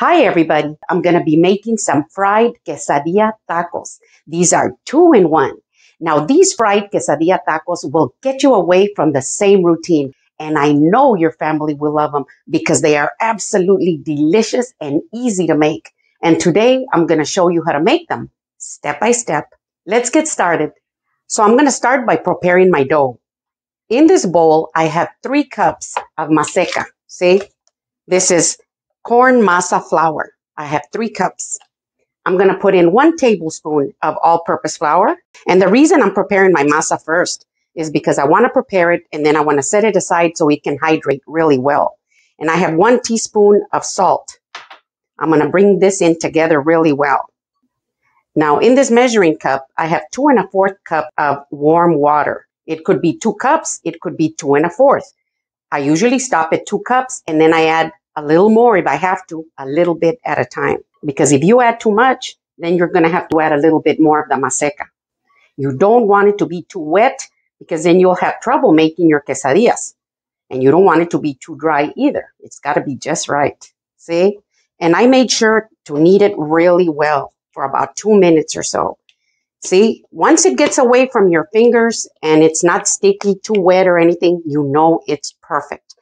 Hi everybody, I'm going to be making some fried quesadilla tacos. These are 2-in-1. Now these fried quesadilla tacos will get you away from the same routine, and I know your family will love them because they are absolutely delicious and easy to make. And today I'm going to show you how to make them step by step. Let's get started. So I'm going to start by preparing my dough. In this bowl I have 3 cups of maseca. See, this is corn masa flour. I have 3 cups. I'm going to put in 1 tablespoon of all-purpose flour. And the reason I'm preparing my masa first is because I want to prepare it and then I want to set it aside so it can hydrate really well. And I have 1 teaspoon of salt. I'm going to bring this in together really well. Now in this measuring cup, I have 2 1/4 cup of warm water. It could be 2 cups. It could be 2 1/4. I usually stop at 2 cups and then I add a little more if I have to, a little bit at a time. Because if you add too much, then you're going to have to add a little bit more of the maseca. You don't want it to be too wet because then you'll have trouble making your quesadillas. And you don't want it to be too dry either. It's got to be just right. See? And I made sure to knead it really well for about 2 minutes or so. See, once it gets away from your fingers and it's not sticky, too wet or anything, you know it's perfect.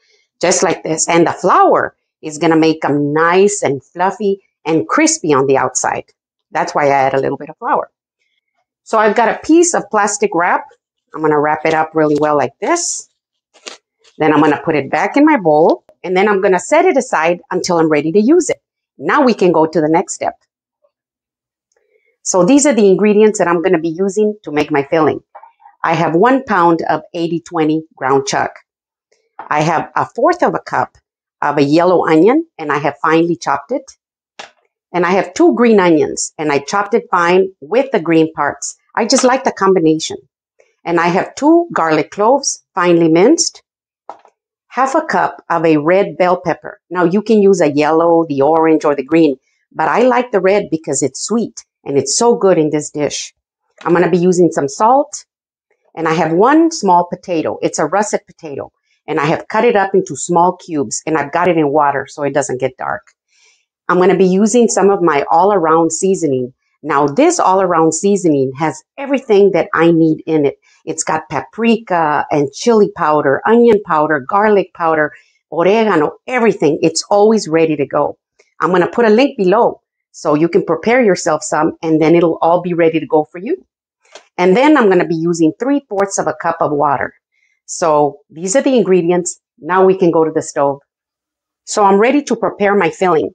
Just like this. And the flour is going to make them nice and fluffy and crispy on the outside. That's why I add a little bit of flour. So I've got a piece of plastic wrap. I'm going to wrap it up really well like this. Then I'm going to put it back in my bowl. And then I'm going to set it aside until I'm ready to use it. Now we can go to the next step. So these are the ingredients that I'm going to be using to make my filling. I have 1 pound of 80/20 ground chuck. I have 1/4 cup of a yellow onion, and I have finely chopped it. And I have 2 green onions, and I chopped it fine with the green parts. I just like the combination. And I have 2 garlic cloves, finely minced. 1/2 cup of a red bell pepper. Now you can use a yellow, the orange, or the green, but I like the red because it's sweet, and it's so good in this dish. I'm going to be using some salt, and I have 1 small potato. It's a russet potato. And I have cut it up into small cubes, and I've got it in water so it doesn't get dark. I'm going to be using some of my all-around seasoning. Now, this all-around seasoning has everything that I need in it. It's got paprika and chili powder, onion powder, garlic powder, oregano, everything. It's always ready to go. I'm going to put a link below so you can prepare yourself some, and then it'll all be ready to go for you. And then I'm going to be using 3/4 cup of water. So these are the ingredients. Now we can go to the stove. So I'm ready to prepare my filling.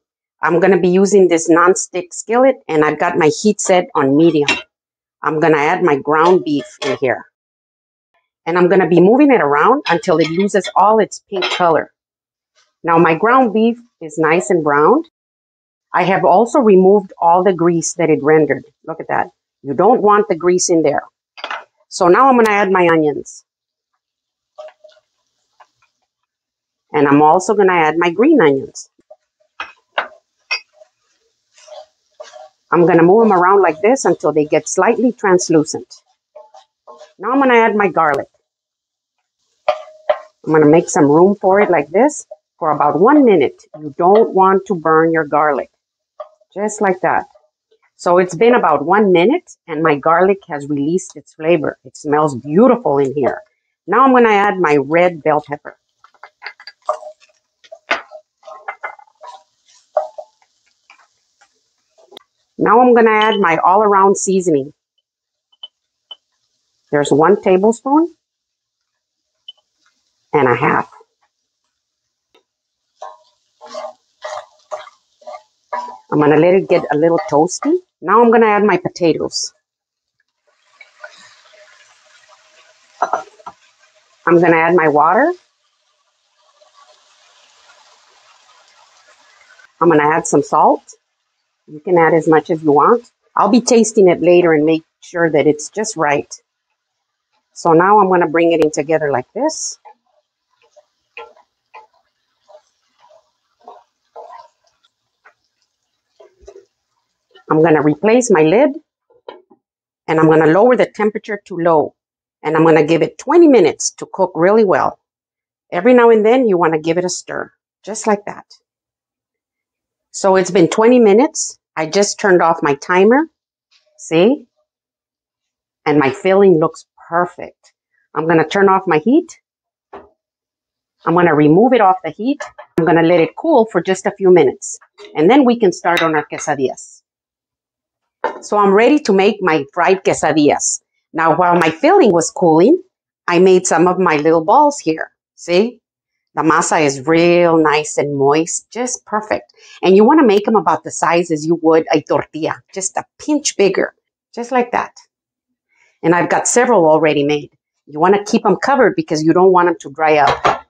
I'm going to be using this non-stick skillet, and I've got my heat set on medium. I'm going to add my ground beef in here. And I'm going to be moving it around until it loses all its pink color. Now my ground beef is nice and browned. I have also removed all the grease that it rendered. Look at that. You don't want the grease in there. So now I'm going to add my onions. And I'm also going to add my green onions. I'm going to move them around like this until they get slightly translucent. Now I'm going to add my garlic. I'm going to make some room for it like this for about 1 minute. You don't want to burn your garlic. Just like that. So it's been about 1 minute and my garlic has released its flavor. It smells beautiful in here. Now I'm going to add my red bell pepper. Now I'm going to add my all-around seasoning. There's 1 tablespoon and a half. I'm going to let it get a little toasty. Now I'm going to add my potatoes. I'm going to add my water. I'm going to add some salt. You can add as much as you want. I'll be tasting it later and make sure that it's just right. So now I'm going to bring it in together like this. I'm going to replace my lid, and I'm going to lower the temperature to low. And I'm going to give it 20 minutes to cook really well. Every now and then you want to give it a stir, just like that. So it's been 20 minutes. I just turned off my timer. See? And my filling looks perfect. I'm going to turn off my heat. I'm going to remove it off the heat. I'm going to let it cool for just a few minutes. And then we can start on our quesadillas. So I'm ready to make my fried quesadillas. Now, while my filling was cooling, I made some of my little balls here. See? The masa is real nice and moist, just perfect. And you want to make them about the size as you would a tortilla, just a pinch bigger, just like that. And I've got several already made. You want to keep them covered because you don't want them to dry up.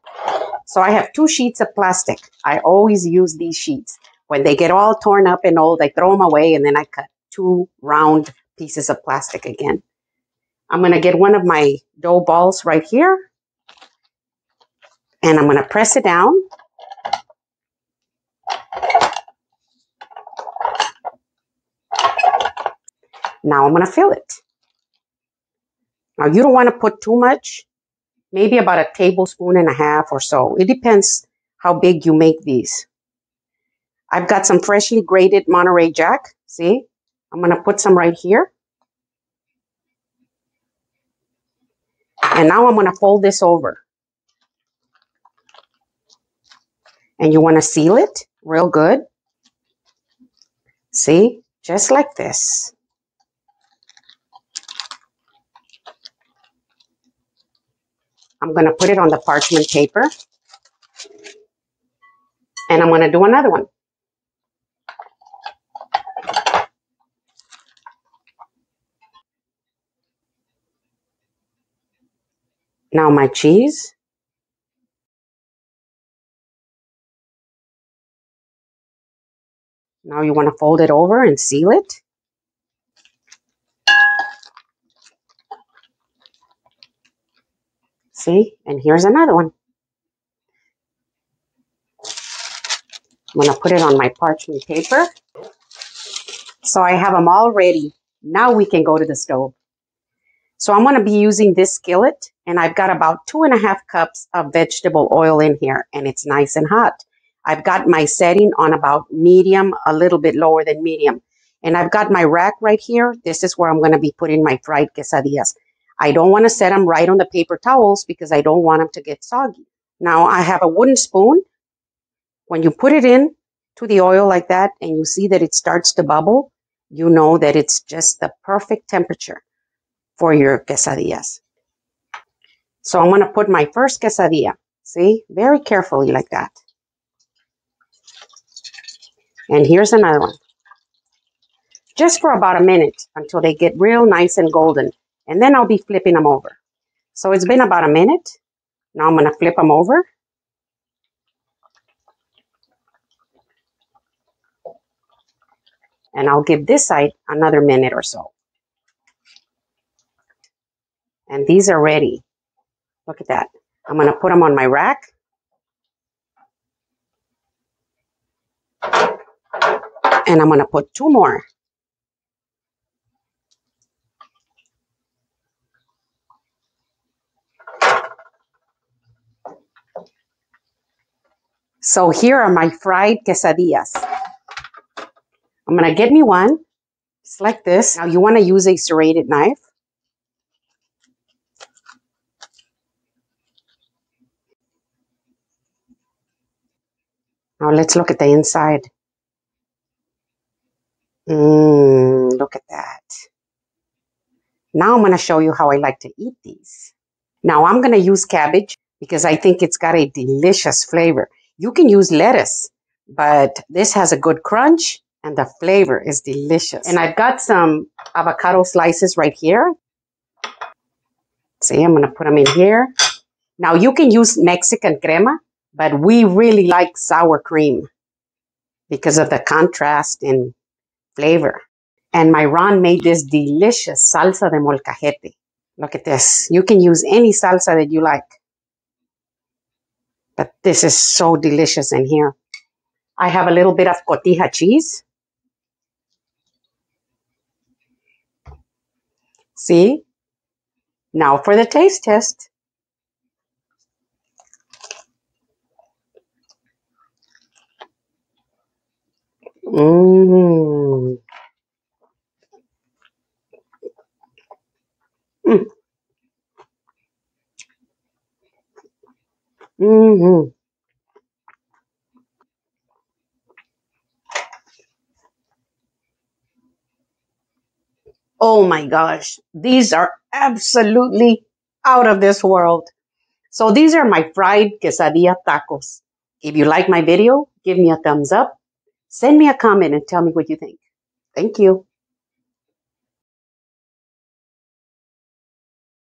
So I have 2 sheets of plastic. I always use these sheets. When they get all torn up and old, I throw them away and then I cut 2 round pieces of plastic again. I'm going to get one of my dough balls right here. And I'm going to press it down. Now I'm going to fill it. Now you don't want to put too much, maybe about 1.5 tablespoons or so. It depends how big you make these. I've got some freshly grated Monterey Jack. See? I'm going to put some right here. And now I'm going to fold this over. And you want to seal it real good. See? Just like this. I'm going to put it on the parchment paper. And I'm going to do another one. Now my cheese. Now you want to fold it over and seal it. See? And here's another one. I'm going to put it on my parchment paper. So I have them all ready. Now we can go to the stove. So I'm going to be using this skillet, and I've got about 2.5 cups of vegetable oil in here, and it's nice and hot. I've got my setting on about medium, a little bit lower than medium. And I've got my rack right here. This is where I'm going to be putting my fried quesadillas. I don't want to set them right on the paper towels because I don't want them to get soggy. Now I have a wooden spoon. When you put it in to the oil like that and you see that it starts to bubble, you know that it's just the perfect temperature for your quesadillas. So I'm going to put my first quesadilla, see, very carefully like that. And here's another one. Just for about a minute until they get real nice and golden. And then I'll be flipping them over. So it's been about a minute. Now I'm going to flip them over. And I'll give this side another minute or so. And these are ready. Look at that. I'm going to put them on my rack. And I'm going to put 2 more. So here are my fried quesadillas. I'm going to get me one. Just like this. Now you want to use a serrated knife. Now let's look at the inside. Look at that. Now I'm going to show you how I like to eat these. Now I'm going to use cabbage because I think it's got a delicious flavor. You can use lettuce, but this has a good crunch and the flavor is delicious. And I've got some avocado slices right here. See, I'm going to put them in here. Now you can use Mexican crema, but we really like sour cream because of the contrast in flavor. And my Ron made this delicious salsa de molcajete. Look at this. You can use any salsa that you like. But this is so delicious in here. I have a little bit of Cotija cheese. See? Now for the taste test. Mm. Mm. Mm-hmm. Oh my gosh, these are absolutely out of this world. So these are my fried quesadilla tacos. If you like my video, give me a thumbs up, send me a comment and tell me what you think. Thank you.